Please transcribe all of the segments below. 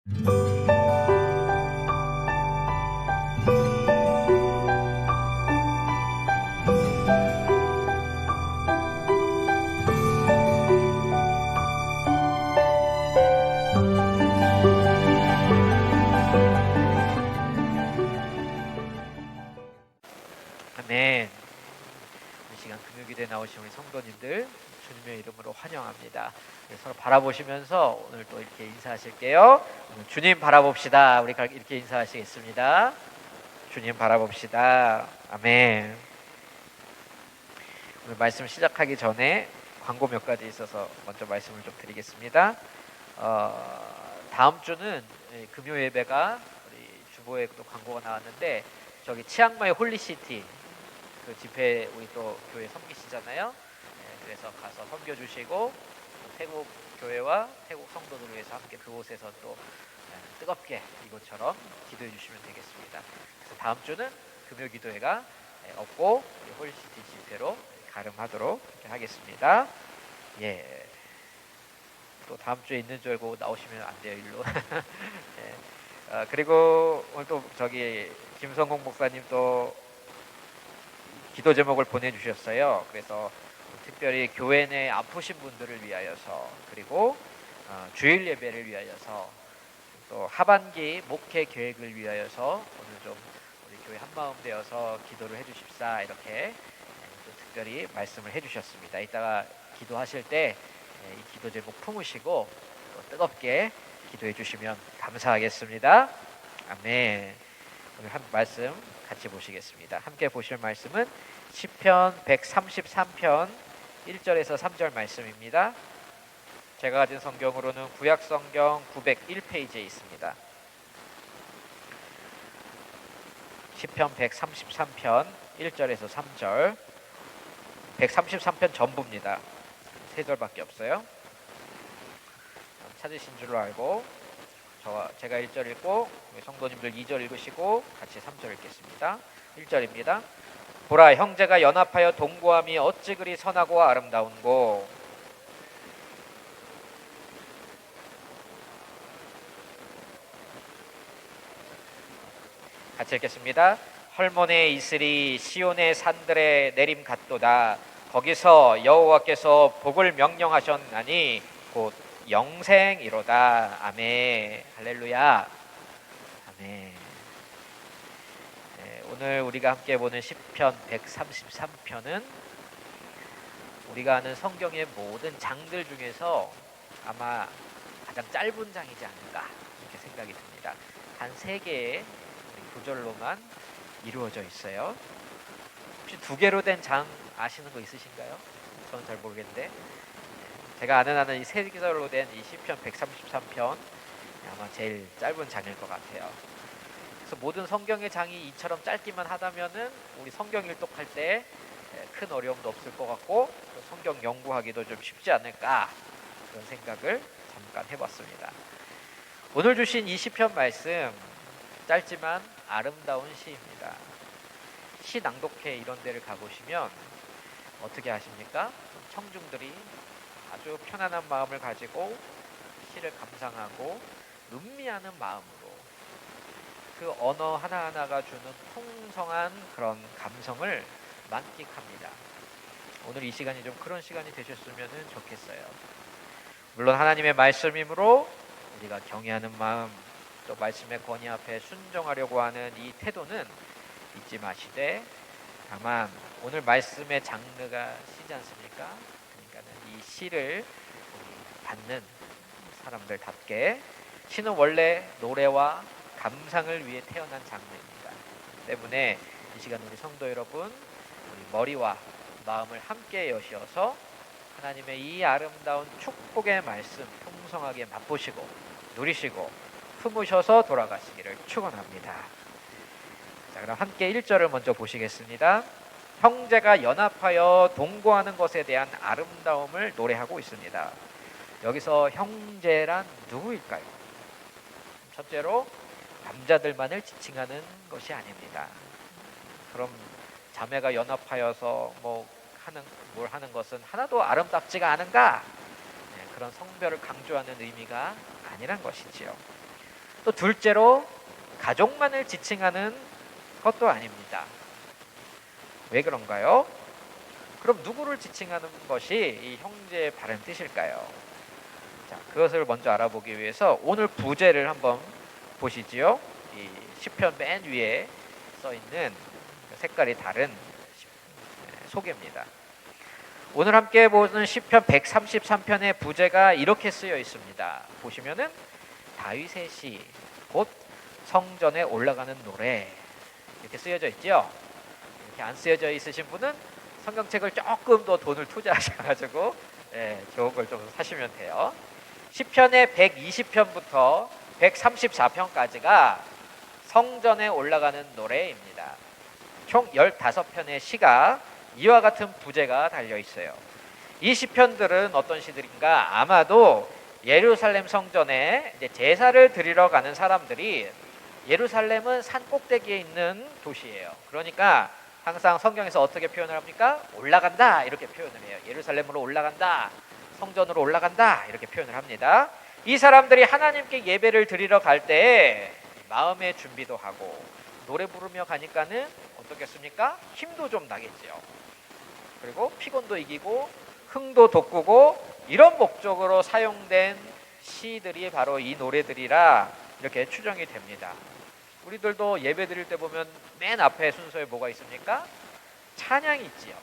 아멘. 이 시간 금요기도에 나오신 우리 성도님들 주님의 이름으로 환영합니다. 서로 바라보시면서 오늘 또 이렇게 인사하실게요. 주님 바라봅시다. 우리 이렇게 인사하시겠습니다. 주님 바라봅시다. 아멘. 오늘 말씀 시작하기 전에 광고 몇 가지 있어서 먼저 말씀을 좀 드리겠습니다. 다음 주는 금요 예배가 우리 주보에 또 광고가 나왔는데 저기 치앙마이 홀리시티 그 집회 우리 또 교회 섬기시잖아요. 그래서 가서 섬겨주시고 태국 교회와 태국 성도들 위해서 함께 그곳에서 또 뜨겁게 이곳처럼 기도해 주시면 되겠습니다. 그래서 다음 주는 금요 기도회가 없고 홀리시티 집회로 가름하도록 하겠습니다. 예. 또 다음 주에 있는 줄 알고 나오시면 안 돼요, 일로. 예. 그리고 오늘 또 저기 김성공 목사님 또 기도 제목을 보내주셨어요. 그래서 특별히 교회 내 아프신 분들을 위하여서 그리고 주일 예배를 위하여서 또 하반기 목회 계획을 위하여서 오늘 좀 우리 교회 한마음 되어서 기도를 해주십사 이렇게 또 특별히 말씀을 해주셨습니다. 이따가 기도하실 때 이 기도 제목 품으시고 또 뜨겁게 기도해 주시면 감사하겠습니다. 아멘. 오늘 한 말씀 같이 보시겠습니다. 함께 보실 말씀은 시편 133편 1절에서 3절 말씀입니다. 제가 가진 성경으로는 구약 성경 901페이지에 있습니다. 시편 133편 1절에서 3절 133편 전부입니다. 3절밖에 없어요. 찾으신 줄로 알고 제가 1절 읽고 성도님들 2절 읽으시고 같이 3절 읽겠습니다. 1절입니다. 보라, 형제가 연합하여 동거함이 어찌 그리 선하고 아름다운고. 같이 읽겠습니다. 헐몬의 이슬이 시온의 산들에 내림 같도다. 거기서 여호와께서 복을 명령하셨나니 곧 영생이로다. 아멘. 할렐루야. 아멘. 네, 오늘 우리가 함께 보는 시편 133편은 우리가 아는 성경의 모든 장들 중에서 아마 가장 짧은 장이지 않을까 이렇게 생각이 듭니다. 단 3개의 구절로만 이루어져 있어요. 혹시 2개로 된 장 아시는 거 있으신가요? 저는 잘 모르겠는데 제가 아는 이 3개로 된 이 시편 133편 아마 제일 짧은 장일 것 같아요. 그래서 모든 성경의 장이 이처럼 짧기만 하다면은 우리 성경 일독할 때 큰 어려움도 없을 것 같고 성경 연구하기도 좀 쉽지 않을까 그런 생각을 잠깐 해봤습니다. 오늘 주신 이 시편 말씀 짧지만 아름다운 시입니다. 시 낭독회 이런 데를 가보시면 어떻게 하십니까? 청중들이 아주 편안한 마음을 가지고 시를 감상하고 음미하는 마음으로 그 언어 하나하나가 주는 풍성한 그런 감성을 만끽합니다. 오늘 이 시간이 좀 그런 시간이 되셨으면 좋겠어요. 물론 하나님의 말씀이므로 우리가 경외하는 마음 또 말씀의 권위 앞에 순종하려고 하는 이 태도는 잊지 마시되 다만 오늘 말씀의 장르가 시지 않습니까? 그러니까는 이 시를 받는 사람들답게 시는 원래 노래와 감상을 위해 태어난 장르입니다. 때문에 이 시간 우리 성도 여러분 우리 머리와 마음을 함께 여시어서 하나님의 이 아름다운 축복의 말씀 풍성하게 맛보시고 누리시고 품으셔서 돌아가시기를 축원합니다. 자, 그럼 함께 1절을 먼저 보시겠습니다. 형제가 연합하여 동거하는 것에 대한 아름다움을 노래하고 있습니다. 여기서 형제란 누구일까요? 첫째로 남자들만을 지칭하는 것이 아닙니다. 그럼 자매가 연합하여서 뭘 하는 것은 하나도 아름답지가 않은가? 그런 성별을 강조하는 의미가 아니란 것이지요. 또 둘째로 가족만을 지칭하는 것도 아닙니다. 왜 그런가요? 그럼 누구를 지칭하는 것이 이 형제의 바른 뜻일까요? 자, 그것을 먼저 알아보기 위해서 오늘 부제를 한번 보시지요. 이 시편 맨 위에 써 있는 색깔이 다른 소개입니다. 오늘 함께 보는 시편 133편의 부제가 이렇게 쓰여 있습니다. 보시면은 다윗의 시, 곧 성전에 올라가는 노래 이렇게 쓰여져 있죠. 이렇게 안 쓰여져 있으신 분은 성경책을 조금 더 돈을 투자하셔가지고 좋은 걸 좀 사시면 돼요. 시편의 120편부터 134편까지가 성전에 올라가는 노래입니다. 총 15편의 시가 이와 같은 부제가 달려 있어요. 이 시편들은 어떤 시들인가? 아마도 예루살렘 성전에 이제 제사를 드리러 가는 사람들이, 예루살렘은 산 꼭대기에 있는 도시예요. 그러니까 항상 성경에서 어떻게 표현을 합니까? 올라간다 이렇게 표현을 해요. 예루살렘으로 올라간다, 성전으로 올라간다 이렇게 표현을 합니다. 이 사람들이 하나님께 예배를 드리러 갈 때 마음의 준비도 하고 노래 부르며 가니까는 어떻겠습니까? 힘도 좀 나겠죠. 그리고 피곤도 이기고 흥도 돋구고 이런 목적으로 사용된 시들이 바로 이 노래들이라 이렇게 추정이 됩니다. 우리들도 예배 드릴 때 보면 맨 앞에 순서에 뭐가 있습니까? 찬양이 있지요.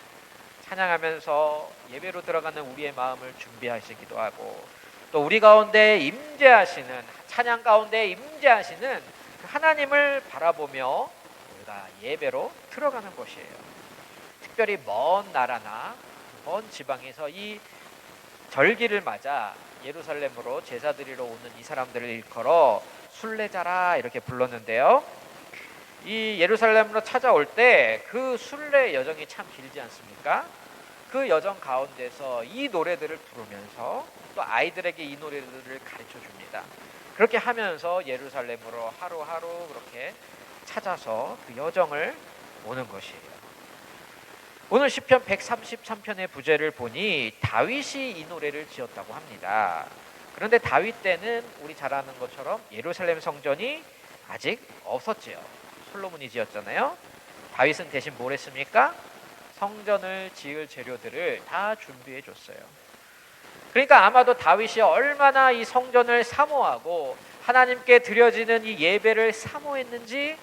찬양하면서 예배로 들어가는 우리의 마음을 준비하시기도 하고, 또 우리 가운데 임재하시는, 찬양 가운데 임재하시는 그 하나님을 바라보며 우리가 예배로 들어가는 것이에요. 특별히 먼 나라나 먼 지방에서 이 절기를 맞아 예루살렘으로 제사 드리러 오는 이 사람들을 일컬어 순례자라 이렇게 불렀는데요. 이 예루살렘으로 찾아올 때 그 순례 여정이 참 길지 않습니까? 그 여정 가운데서 이 노래들을 부르면서 또 아이들에게 이 노래들을 가르쳐 줍니다. 그렇게 하면서 예루살렘으로 하루하루 그렇게 찾아서 그 여정을 오는 것이에요. 오늘 시편 133편의 부제를 보니 다윗이 이 노래를 지었다고 합니다. 그런데 다윗 때는 우리 잘 아는 것처럼 예루살렘 성전이 아직 없었지요. 솔로몬이 지었잖아요. 다윗은 대신 뭘 했습니까? 성전을 지을 재료들을 다 준비해 줬어요. 그러니까 아마도 다윗이 얼마나 이 성전을 사모하고 하나님께 드려지는 이 예배를 사모했는지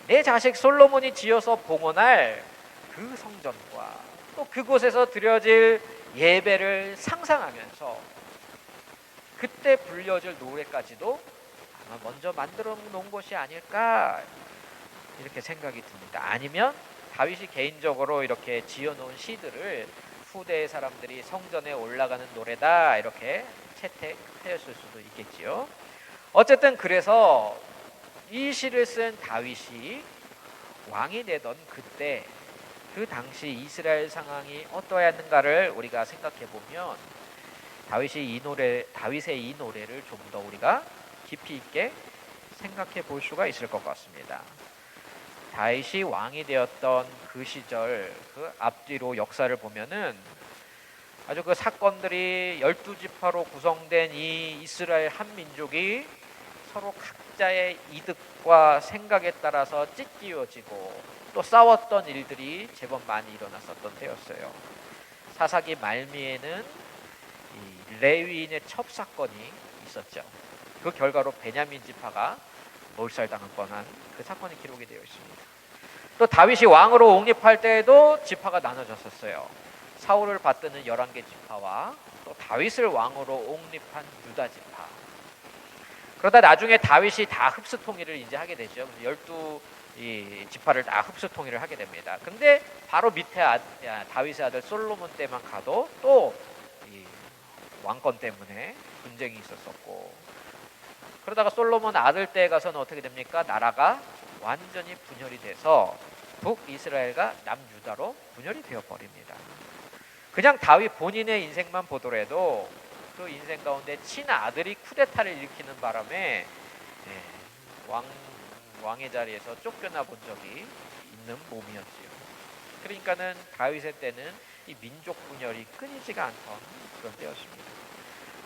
내 자식 솔로몬이 지어서 봉헌할 그 성전과 또 그곳에서 드려질 예배를 상상하면서 그때 불려질 노래까지도 아마 먼저 만들어 놓은 것이 아닐까 이렇게 생각이 듭니다. 아니면 다윗이 개인적으로 이렇게 지어놓은 시들을 후대의 사람들이 성전에 올라가는 노래다 이렇게 채택하였을 수도 있겠지요. 어쨌든 그래서 이 시를 쓴 다윗이 왕이 되던 그때 그 당시 이스라엘 상황이 어떠했는가를 우리가 생각해 보면 다윗의 이 노래를 좀 더 우리가 깊이 있게 생각해 볼 수가 있을 것 같습니다. 다윗이 왕이 되었던 그 시절 그 앞뒤로 역사를 보면은 아주 그 사건들이 12지파로 구성된 이 이스라엘 한 민족이 서로 각자의 이득과 생각에 따라서 찢기어지고 또 싸웠던 일들이 제법 많이 일어났었던 때였어요. 사사기 말미에는 이 레위인의 첩사건이 있었죠. 그 결과로 베냐민 지파가 몰살당할 뻔한 그 사건이 기록이 되어 있습니다. 또 다윗이 왕으로 옹립할 때에도 지파가 나눠졌었어요. 사울을 받드는 11개 지파와 또 다윗을 왕으로 옹립한 유다 지파. 그러다 나중에 다윗이 다 흡수 통일을 이제 하게 되죠. 12 지파를 다 흡수 통일을 하게 됩니다. 근데 바로 밑에 다윗의 아들 솔로몬 때만 가도 또 왕권 때문에 분쟁이 있었었고, 그러다가 솔로몬 아들 때에 가서는 어떻게 됩니까? 나라가 완전히 분열이 돼서 북이스라엘과 남유다로 분열이 되어버립니다. 그냥 다윗 본인의 인생만 보더라도 그 인생 가운데 친아들이 쿠데타를 일으키는 바람에 왕의 자리에서 쫓겨나 본 적이 있는 몸이었지요. 그러니까는 다윗의 때는 이 민족 분열이 끊이지가 않던 그런 때였습니다.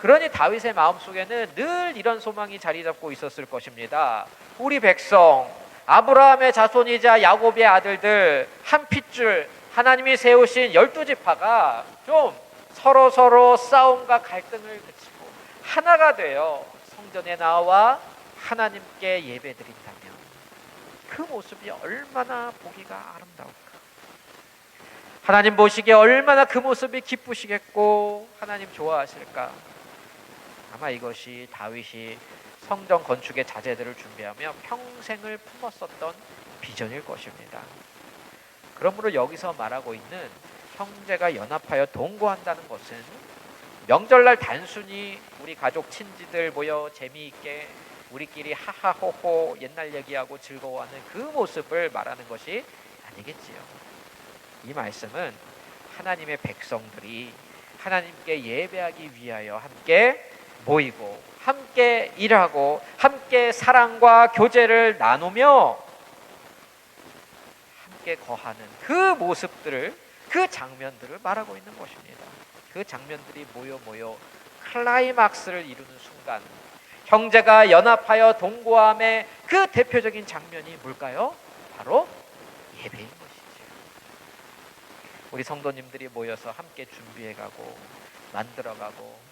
그러니 다윗의 마음속에는 늘 이런 소망이 자리 잡고 있었을 것입니다. 우리 백성, 아브라함의 자손이자 야곱의 아들들 한 핏줄 하나님이 세우신 12지파가 좀 서로 싸움과 갈등을 그치고 하나가 되어 성전에 나와 하나님께 예배드린다면 그 모습이 얼마나 보기가 아름다울까. 하나님 보시기에 얼마나 그 모습이 기쁘시겠고 하나님 좋아하실까. 아마 이것이 다윗이 성전 건축의 자재들을 준비하며 평생을 품었었던 비전일 것입니다. 그러므로 여기서 말하고 있는 형제가 연합하여 동거한다는 것은 명절날 단순히 우리 가족 친지들 모여 재미있게 우리끼리 하하호호 옛날 얘기하고 즐거워하는 그 모습을 말하는 것이 아니겠지요. 이 말씀은 하나님의 백성들이 하나님께 예배하기 위하여 함께 모이고 함께 일하고 함께 사랑과 교제를 나누며 함께 거하는 그 모습들을, 그 장면들을 말하고 있는 것입니다. 그 장면들이 모여 클라이막스를 이루는 순간 형제가 연합하여 동거함의 그 대표적인 장면이 뭘까요? 바로 예배인 것이죠. 우리 성도님들이 모여서 함께 준비해가고 만들어가고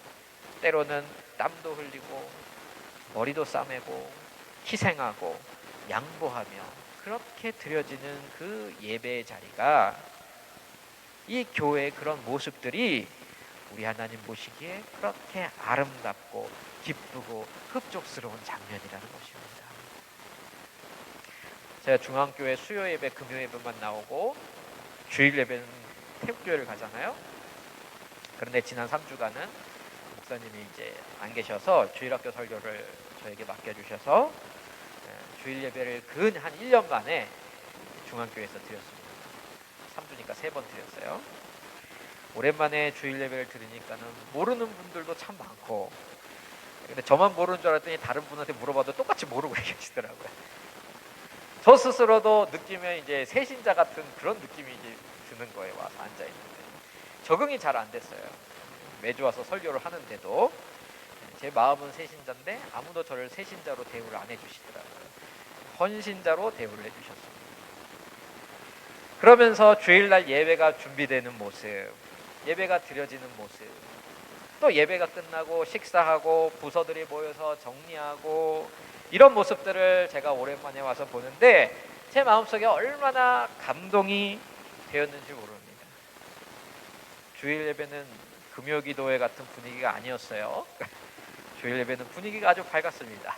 때로는 땀도 흘리고 머리도 싸매고 희생하고 양보하며 그렇게 드려지는 그 예배의 자리가, 이 교회의 그런 모습들이 우리 하나님 보시기에 그렇게 아름답고 기쁘고 흡족스러운 장면이라는 것입니다. 제가 중앙교회 수요 예배, 금요 예배만 나오고 주일 예배는 태국교회를 가잖아요. 그런데 지난 3주간은 목사님이 이제 안 계셔서 주일학교 설교를 저에게 맡겨주셔서 주일 예배를 근 한 1년 만에 중앙교회에서 드렸습니다. 3주니까 3번 드렸어요. 오랜만에 주일 예배를 들으니까는 모르는 분들도 참 많고, 근데 저만 모르는 줄 알았더니 다른 분한테 물어봐도 똑같이 모르고 계시더라고요. 저 스스로도 느끼면 이제 새신자 같은 그런 느낌이 이제 드는 거예요. 와서 앉아 있는데 적응이 잘 안 됐어요. 매주 와서 설교를 하는데도 제 마음은 새신자인데 아무도 저를 새신자로 대우를 안 해주시더라고요. 헌신자로 대우를 해주셨습니다. 그러면서 주일날 예배가 준비되는 모습, 예배가 드려지는 모습, 또 예배가 끝나고 식사하고 부서들이 모여서 정리하고 이런 모습들을 제가 오랜만에 와서 보는데 제 마음속에 얼마나 감동이 되었는지 모릅니다. 주일 예배는 금요 기도회 같은 분위기가 아니었어요. 주일 예배는 분위기가 아주 밝았습니다.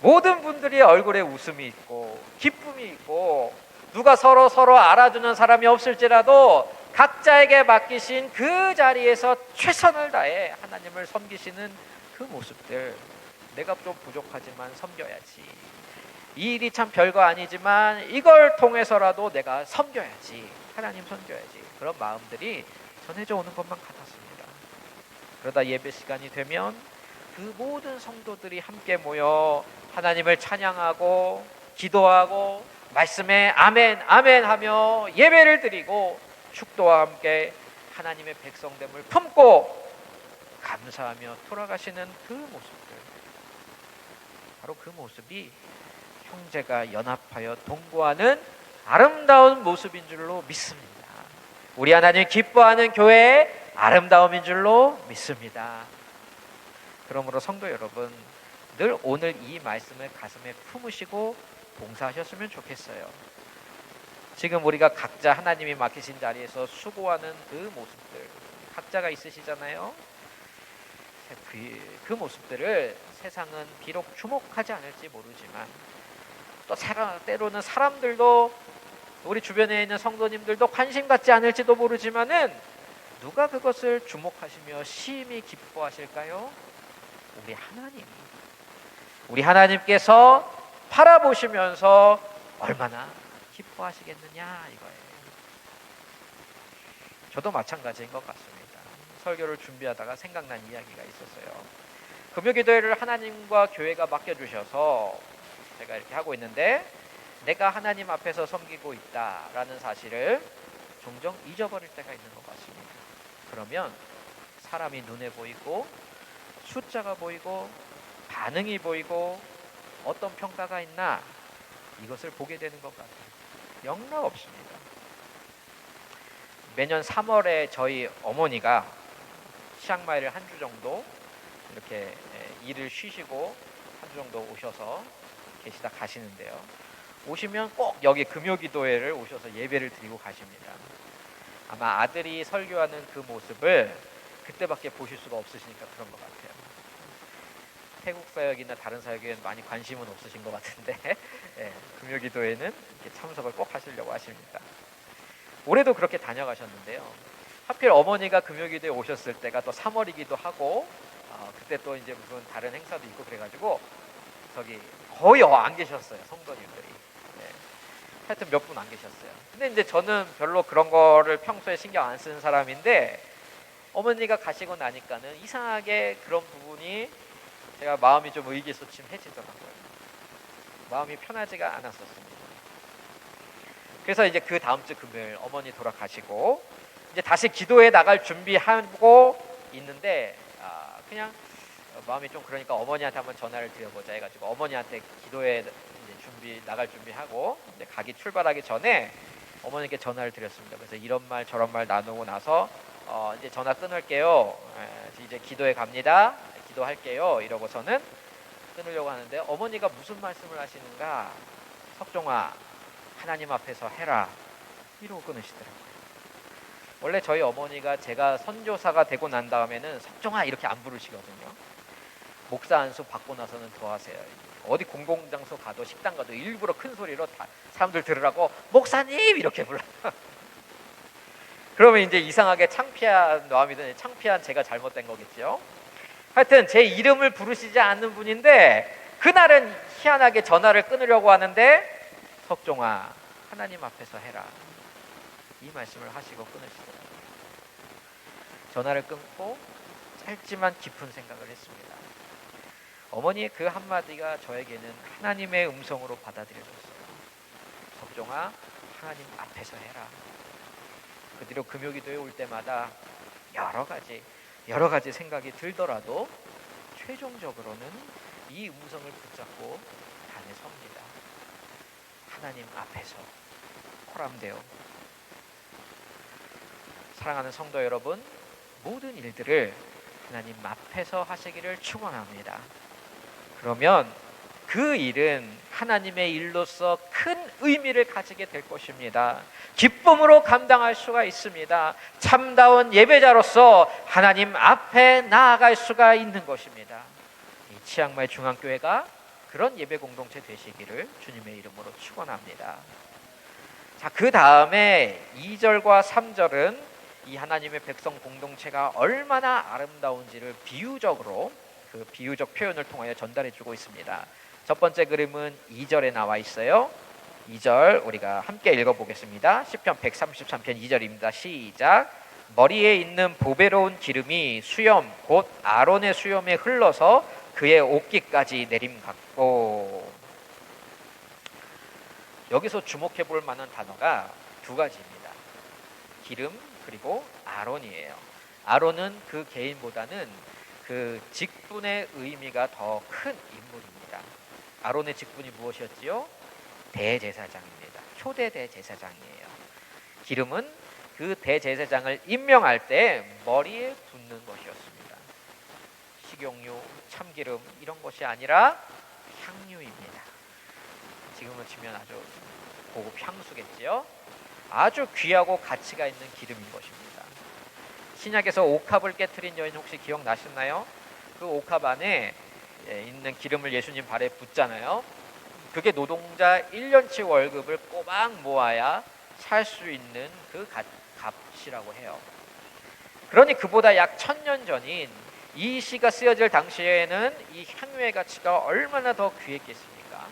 모든 분들이 얼굴에 웃음이 있고 기쁨이 있고, 누가 서로 알아주는 사람이 없을지라도 각자에게 맡기신 그 자리에서 최선을 다해 하나님을 섬기시는 그 모습들, 내가 좀 부족하지만 섬겨야지, 이 일이 참 별거 아니지만 이걸 통해서라도 내가 섬겨야지, 하나님 섬겨야지, 그런 마음들이 전해져 오는 것만 같았습니다. 그러다 예배 시간이 되면 그 모든 성도들이 함께 모여 하나님을 찬양하고 기도하고 말씀에 아멘 아멘 하며 예배를 드리고 축도와 함께 하나님의 백성됨을 품고 감사하며 돌아가시는 그 모습들, 바로 그 모습이 형제가 연합하여 동거하는 아름다운 모습인 줄로 믿습니다. 우리 하나님 기뻐하는 교회의 아름다움인 줄로 믿습니다. 그러므로 성도 여러분, 늘 오늘 이 말씀을 가슴에 품으시고 봉사하셨으면 좋겠어요. 지금 우리가 각자 하나님이 맡기신 자리에서 수고하는 그 모습들, 각자가 있으시잖아요. 그 모습들을 세상은 비록 주목하지 않을지 모르지만, 또 때로는 사람들도, 우리 주변에 있는 성도님들도 관심 갖지 않을지도 모르지만은 누가 그것을 주목하시며 심히 기뻐하실까요? 우리 하나님. 우리 하나님께서 바라보시면서 얼마나 기뻐하시겠느냐 이거예요. 저도 마찬가지인 것 같습니다. 설교를 준비하다가 생각난 이야기가 있었어요. 금요기도회를 하나님과 교회가 맡겨주셔서 제가 이렇게 하고 있는데, 내가 하나님 앞에서 섬기고 있다라는 사실을 종종 잊어버릴 때가 있는 것 같습니다. 그러면 사람이 눈에 보이고 숫자가 보이고 반응이 보이고 어떤 평가가 있나 이것을 보게 되는 것 같아요. 영락 없습니다. 매년 3월에 저희 어머니가 치앙마이를 한 주 정도 이렇게 일을 쉬시고 한 주 정도 오셔서 계시다 가시는데요. 오시면 꼭 여기 금요기도회를 오셔서 예배를 드리고 가십니다. 아마 아들이 설교하는 그 모습을 그때밖에 보실 수가 없으시니까 그런 것 같아요. 태국 사역이나 다른 사역에는 많이 관심은 없으신 것 같은데 예, 금요기도회는 이렇게 참석을 꼭 하시려고 하십니다. 올해도 그렇게 다녀가셨는데요. 하필 어머니가 금요기도에 오셨을 때가 또 3월이기도 하고 그때 또 이제 무슨 다른 행사도 있고 그래가지고 저기 거의 안 계셨어요, 성도님들이. 네. 하여튼 몇 분 안 계셨어요. 근데 이제 저는 별로 그런 거를 평소에 신경 안 쓰는 사람인데 어머니가 가시고 나니까는 이상하게 그런 부분이 제가 마음이 좀 의기소침해지더라고요. 마음이 편하지가 않았었습니다. 그래서 이제 그 다음 주 금요일 어머니 돌아가시고 이제 다시 기도에 나갈 준비하고 있는데 그냥 마음이 좀 그러니까 어머니한테 한번 전화를 드려보자 해가지고 어머니한테 기도에 이제 나갈 준비하고 이제 출발하기 전에 어머니께 전화를 드렸습니다. 그래서 이런 말 저런 말 나누고 나서 이제 전화 끊을게요. 이제 기도에 갑니다. 기도할게요. 이러고서는 끊으려고 하는데 어머니가 무슨 말씀을 하시는가? 석종아, 하나님 앞에서 해라. 이러고 끊으시더라고요. 원래 저희 어머니가 제가 선교사가 되고 난 다음에는 석종아 이렇게 안 부르시거든요. 목사 안수 받고 나서는 더 하세요. 어디 공공장소 가도 식당 가도 일부러 큰 소리로 다 사람들 들으라고 목사님 이렇게 불러요. 그러면 이제 이상하게 창피한 마음이든 창피한 제가 잘못된 거겠죠. 하여튼 제 이름을 부르시지 않는 분인데 그날은 희한하게 전화를 끊으려고 하는데 석종아 하나님 앞에서 해라 이 말씀을 하시고 끊으시더라고요. 전화를 끊고 짧지만 깊은 생각을 했습니다. 어머니의 그 한마디가 저에게는 하나님의 음성으로 받아들여졌어요. 석종아 하나님 앞에서 해라. 그 뒤로 금요기도에 올 때마다 여러 가지 생각이 들더라도 최종적으로는 이 음성을 붙잡고 단에 섭니다. 하나님 앞에서 코람데오. 사랑하는 성도 여러분, 모든 일들을 하나님 앞에서 하시기를 축원합니다. 그러면 그 일은 하나님의 일로서 큰 의미를 가지게 될 것입니다. 기쁨으로 감당할 수가 있습니다. 참다운 예배자로서 하나님 앞에 나아갈 수가 있는 것입니다. 이 치앙마이 중앙교회가 그런 예배 공동체 되시기를 주님의 이름으로 축원합니다. 자, 그 다음에 2절과 3절은 이 하나님의 백성 공동체가 얼마나 아름다운지를 비유적으로 그 비유적 표현을 통하여 전달해 주고 있습니다. 첫 번째 그림은 2절에 나와 있어요. 2절 우리가 함께 읽어보겠습니다. 시편 133편 2절입니다. 시작. 머리에 있는 보배로운 기름이 수염 곧 아론의 수염에 흘러서 그의 옷깃까지 내림같고. 여기서 주목해 볼 만한 단어가 두 가지입니다. 기름 그리고 아론이에요. 아론은 그 개인보다는 그 직분의 의미가 더 큰 인물입니다. 아론의 직분이 무엇이었지요? 대제사장입니다. 초대 대제사장이에요. 기름은 그 대제사장을 임명할 때 머리에 붓는 것이었습니다. 식용유, 참기름 이런 것이 아니라 향유입니다. 지금으로 치면 아주 고급 향수겠지요. 아주 귀하고 가치가 있는 기름인 것입니다. 신약에서 옥합을 깨트린 여인 혹시 기억나시나요? 그 옥합 안에 있는 기름을 예수님 발에 붓잖아요. 그게 노동자 1년치 월급을 꼬박 모아야 살 수 있는 그 값이라고 해요. 그러니 그보다 약 1000년 전인 이 시가 쓰여질 당시에는 이 향유의 가치가 얼마나 더 귀했겠습니까?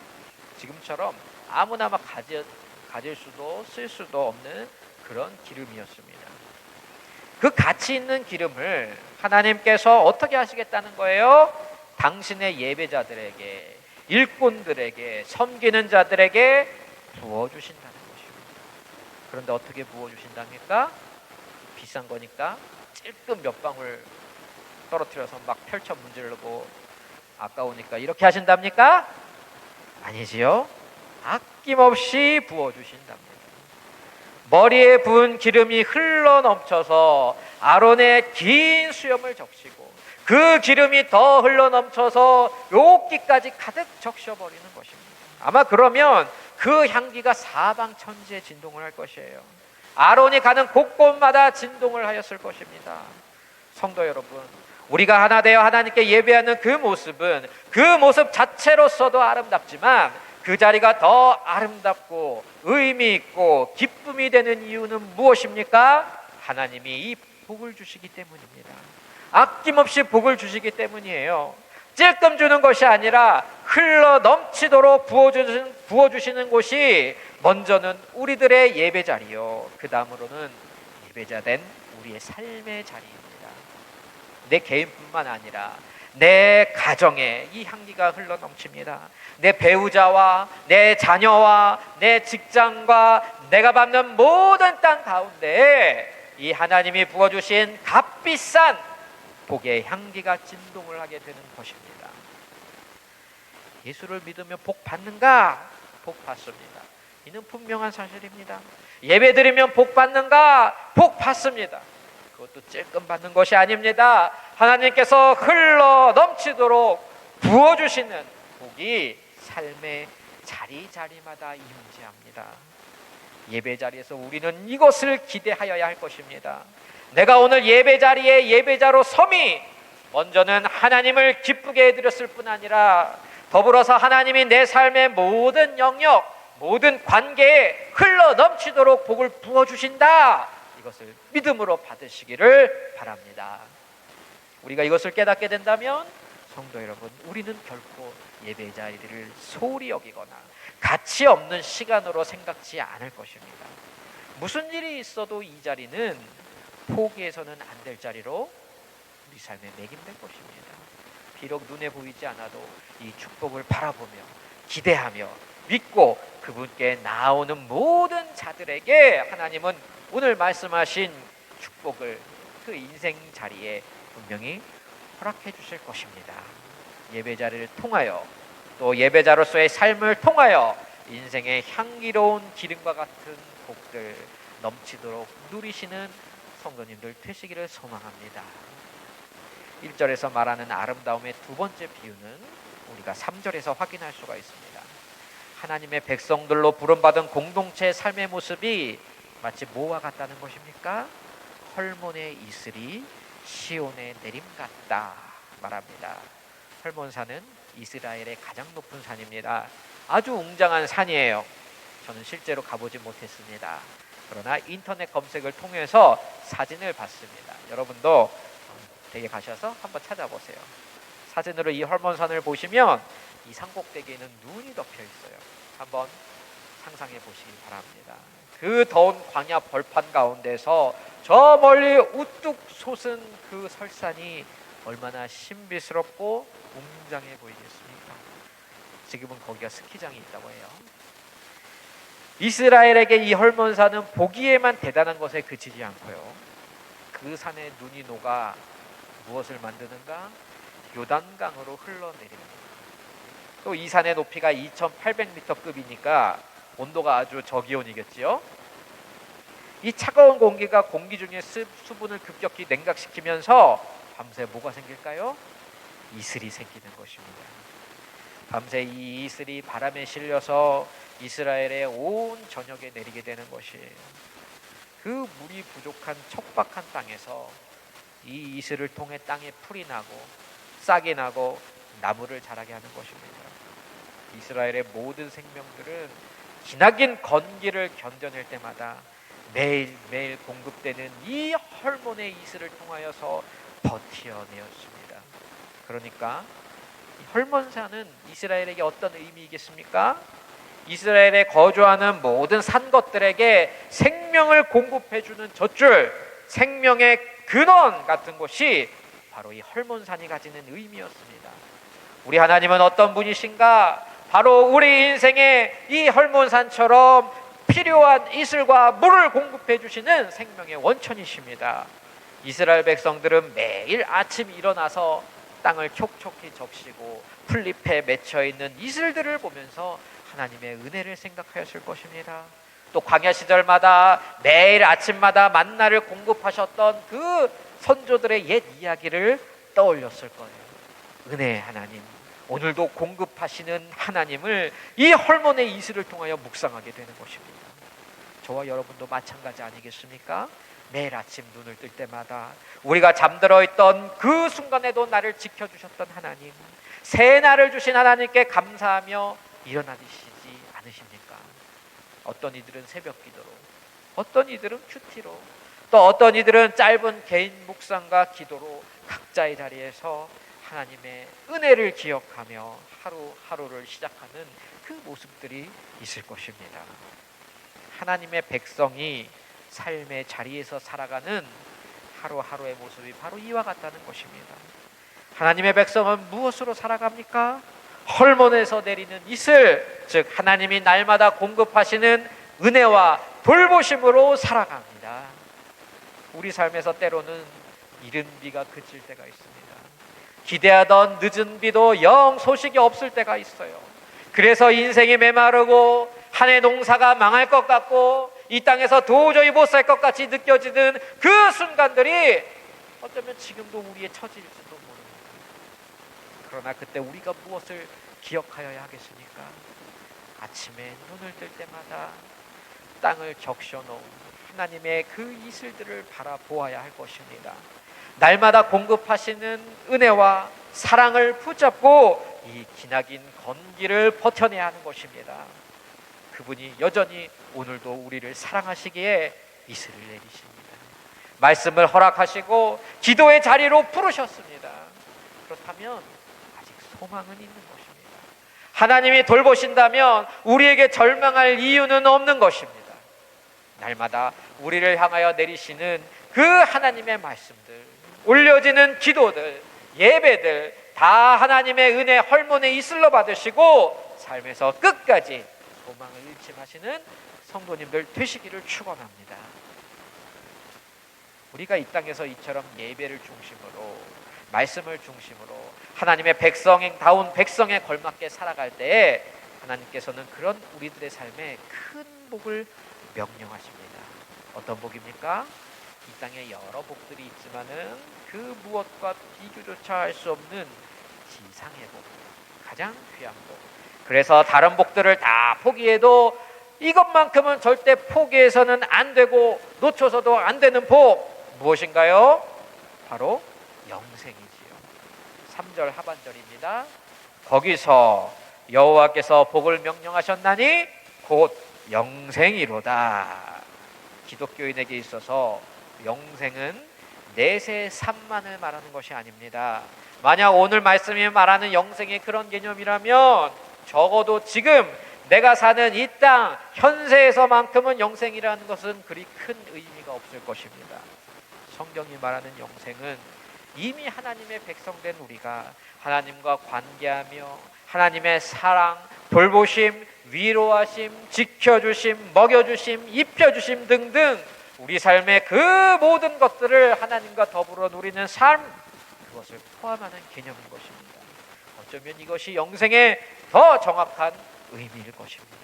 지금처럼 아무나 막 가질 수도 쓸 수도 없는 그런 기름이었습니다. 그 가치 있는 기름을 하나님께서 어떻게 하시겠다는 거예요? 당신의 예배자들에게, 일꾼들에게, 섬기는 자들에게 부어주신다는 것입니다. 그런데 어떻게 부어주신답니까? 비싼 거니까 찔끔 몇 방울 떨어뜨려서 막 펼쳐 문지르고 아까우니까 이렇게 하신답니까? 아니지요. 아낌없이 부어주신답니다. 머리에 부은 기름이 흘러 넘쳐서 아론의 긴 수염을 적시고 그 기름이 더 흘러 넘쳐서 요끼까지 가득 적셔버리는 것입니다. 아마 그러면 그 향기가 사방천지에 진동을 할 것이에요. 아론이 가는 곳곳마다 진동을 하였을 것입니다. 성도 여러분, 우리가 하나 되어 하나님께 예배하는 그 모습은 그 모습 자체로서도 아름답지만 그 자리가 더 아름답고 의미 있고 기쁨이 되는 이유는 무엇입니까? 하나님이 이 복을 주시기 때문입니다. 아낌없이 복을 주시기 때문이에요. 찔끔 주는 것이 아니라 흘러 넘치도록 부어주시는 곳이 먼저는 우리들의 예배 자리요, 그 다음으로는 예배자된 우리의 삶의 자리입니다. 내 개인뿐만 아니라 내 가정에 이 향기가 흘러 넘칩니다. 내 배우자와 내 자녀와 내 직장과 내가 밟는 모든 땅 가운데에 이 하나님이 부어주신 값비싼 복의 향기가 진동을 하게 되는 것입니다. 예수를 믿으면 복 받는가? 복 받습니다. 이는 분명한 사실입니다. 예배 드리면 복 받는가? 복 받습니다. 그것도 찔끔 받는 것이 아닙니다. 하나님께서 흘러 넘치도록 부어주시는 복이 삶의 자리자리마다 임재합니다. 예배 자리에서 우리는 이것을 기대하여야 할 것입니다. 내가 오늘 예배 자리에 예배자로 섬이 먼저는 하나님을 기쁘게 해드렸을 뿐 아니라 더불어서 하나님이 내 삶의 모든 영역, 모든 관계에 흘러 넘치도록 복을 부어주신다, 이것을 믿음으로 받으시기를 바랍니다. 우리가 이것을 깨닫게 된다면 성도 여러분, 우리는 결코 예배 자리를 소홀히 여기거나 가치 없는 시간으로 생각지 않을 것입니다. 무슨 일이 있어도 이 자리는 포기해서는 안 될 자리로 우리 삶에 매김될 것입니다. 비록 눈에 보이지 않아도 이 축복을 바라보며 기대하며 믿고 그분께 나오는 모든 자들에게 하나님은 오늘 말씀하신 축복을 그 인생 자리에 분명히 허락해 주실 것입니다. 예배 자리를 통하여 또 예배자로서의 삶을 통하여 인생의 향기로운 기름과 같은 복들 넘치도록 누리시는 성도님들 되시기를 소망합니다. 1절에서 말하는 아름다움의 두 번째 비유는 우리가 3절에서 확인할 수가 있습니다. 하나님의 백성들로 부름받은 공동체의 삶의 모습이 마치 뭐와 같다는 것입니까? 헐몬의 이슬이 시온의 내림 같다 말합니다. 헐몬산은 이스라엘의 가장 높은 산입니다. 아주 웅장한 산이에요. 저는 실제로 가보지 못했습니다. 그러나 인터넷 검색을 통해서 사진을 봤습니다. 여러분도 댁에 가셔서 한번 찾아보세요. 사진으로 이 헐몬산을 보시면 이 산꼭대기에는 눈이 덮여 있어요. 한번 상상해 보시기 바랍니다. 그 더운 광야 벌판 가운데서 저 멀리 우뚝 솟은 그 설산이 얼마나 신비스럽고 웅장해 보이겠습니까? 지금은 거기가 스키장이 있다고 해요. 이스라엘에게 이 헐몬산은 보기에만 대단한 것에 그치지 않고요, 그 산에 눈이 녹아 무엇을 만드는가? 요단강으로 흘러내립니다. 또 이 산의 높이가 2800m급이니까 온도가 아주 저기온이겠지요. 이 차가운 공기가 공기 중에 수분을 급격히 냉각시키면서 밤새 뭐가 생길까요? 이슬이 생기는 것입니다. 밤새 이 이슬이 바람에 실려서 이스라엘의 온 전역에 내리게 되는 것이에요. 그 물이 부족한 척박한 땅에서 이 이슬을 통해 땅에 풀이 나고 싹이 나고 나무를 자라게 하는 것입니다. 이스라엘의 모든 생명들은 기나긴 건기를 견뎌낼 때마다 매일매일 공급되는 이 헐몬의 이슬을 통하여서 버텨내었습니다. 그러니까 헐몬산은 이스라엘에게 어떤 의미이겠습니까? 이스라엘에 거주하는 모든 산 것들에게 생명을 공급해주는 젖줄, 생명의 근원 같은 곳이 바로 이 헐몬산이 가지는 의미였습니다. 우리 하나님은 어떤 분이신가? 바로 우리 인생에 이 헐몬산처럼 필요한 이슬과 물을 공급해 주시는 생명의 원천이십니다. 이스라엘 백성들은 매일 아침 일어나서 땅을 촉촉히 적시고 풀잎에 맺혀있는 이슬들을 보면서 하나님의 은혜를 생각하였을 것입니다. 또 광야 시절마다 매일 아침마다 만나를 공급하셨던 그 선조들의 옛 이야기를 떠올렸을 거예요. 은혜의 하나님, 오늘도 공급하시는 하나님을 이 헐몬의 이슬을 통하여 묵상하게 되는 것입니다. 저와 여러분도 마찬가지 아니겠습니까? 매일 아침 눈을 뜰 때마다 우리가 잠들어 있던 그 순간에도 나를 지켜주셨던 하나님, 새 날을 주신 하나님께 감사하며 일어나시지 않으십니까? 어떤 이들은 새벽 기도로, 어떤 이들은 큐티로, 또 어떤 이들은 짧은 개인 묵상과 기도로 각자의 자리에서 하나님의 은혜를 기억하며 하루하루를 시작하는 그 모습들이 있을 것입니다. 하나님의 백성이 삶의 자리에서 살아가는 하루하루의 모습이 바로 이와 같다는 것입니다. 하나님의 백성은 무엇으로 살아갑니까? 헐몬에서 내리는 이슬, 즉 하나님이 날마다 공급하시는 은혜와 돌보심으로 살아갑니다. 우리 삶에서 때로는 이른 비가 그칠 때가 있습니다. 기대하던 늦은 비도 영 소식이 없을 때가 있어요. 그래서 인생이 메마르고 한 해 농사가 망할 것 같고 이 땅에서 도저히 못 살 것 같이 느껴지는 그 순간들이 어쩌면 지금도 우리의 처지일지도 모릅니다. 그러나 그때 우리가 무엇을 기억하여야 하겠습니까? 아침에 눈을 뜰 때마다 땅을 적셔놓은 하나님의 그 이슬들을 바라보아야 할 것입니다. 날마다 공급하시는 은혜와 사랑을 붙잡고 이 기나긴 건기를 버텨내야 하는 것입니다. 그분이 여전히 오늘도 우리를 사랑하시기에 이슬을 내리십니다. 말씀을 허락하시고 기도의 자리로 부르셨습니다. 그렇다면 아직 소망은 있는 것입니다. 하나님이 돌보신다면 우리에게 절망할 이유는 없는 것입니다. 날마다 우리를 향하여 내리시는 그 하나님의 말씀들, 올려지는 기도들, 예배들 다 하나님의 은혜 헐몬의 이슬로 받으시고 삶에서 끝까지 소망을 잃지 마시는 성도님들 되시기를 축원합니다. 우리가 이 땅에서 이처럼 예배를 중심으로 말씀을 중심으로 하나님의 백성다운 백성에 걸맞게 살아갈 때에 하나님께서는 그런 우리들의 삶에 큰 복을 명령하십니다. 어떤 복입니까? 이 땅에 여러 복들이 있지만은 그 무엇과 비교조차 할 수 없는 지상의 복, 가장 귀한 복. 그래서 다른 복들을 다 포기해도 이것만큼은 절대 포기해서는 안 되고 놓쳐서도 안 되는 복, 무엇인가요? 바로 영생이지요. 3절 하반절입니다. 거기서 여호와께서 복을 명령하셨나니 곧 영생이로다. 기독교인에게 있어서 영생은 내세 산만을 말하는 것이 아닙니다. 만약 오늘 말씀이 말하는 영생의 그런 개념이라면 적어도 지금 내가 사는 이 땅 현세에서만큼은 영생이라는 것은 그리 큰 의미가 없을 것입니다. 성경이 말하는 영생은 이미 하나님의 백성된 우리가 하나님과 관계하며 하나님의 사랑, 돌보심, 위로하심, 지켜주심, 먹여주심, 입혀주심 등등 우리 삶의 그 모든 것들을 하나님과 더불어 누리는 삶, 그것을 포함하는 개념인 것입니다. 어쩌면 이것이 영생의 더 정확한 의미일 것입니다.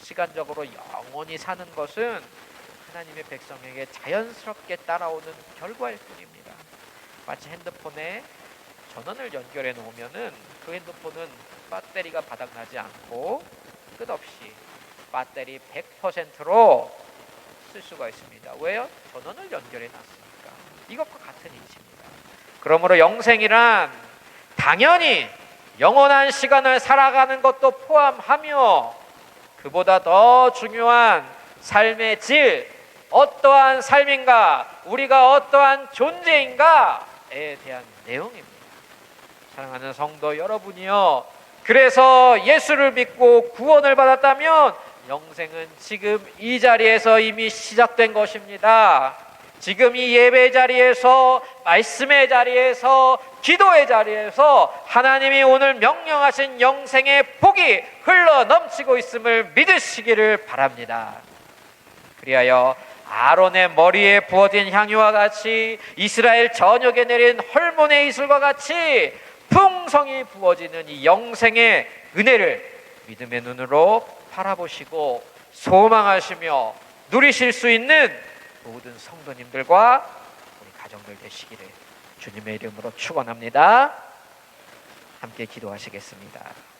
시간적으로 영원히 사는 것은 하나님의 백성에게 자연스럽게 따라오는 결과일 뿐입니다. 마치 핸드폰에 전원을 연결해 놓으면은 그 핸드폰은 배터리가 바닥나지 않고 끝없이 배터리 100%로 쓸 수가 있습니다. 왜요? 전원을 연결해 놨으니까. 이것과 같은 이치입니다. 그러므로 영생이란 당연히 영원한 시간을 살아가는 것도 포함하며 그보다 더 중요한 삶의 질, 어떠한 삶인가, 우리가 어떠한 존재인가에 대한 내용입니다. 사랑하는 성도 여러분이요, 그래서 예수를 믿고 구원을 받았다면 영생은 지금 이 자리에서 이미 시작된 것입니다. 지금 이 예배 자리에서, 말씀의 자리에서, 기도의 자리에서 하나님이 오늘 명령하신 영생의 복이 흘러 넘치고 있음을 믿으시기를 바랍니다. 그리하여 아론의 머리에 부어진 향유와 같이 이스라엘 전역에 내린 헐몬의 이슬과 같이 풍성히 부어지는 이 영생의 은혜를 믿음의 눈으로 바라보시고 소망하시며 누리실 수 있는 모든 성도님들과 우리 가정들 되시기를 주님의 이름으로 축원합니다. 함께 기도하시겠습니다.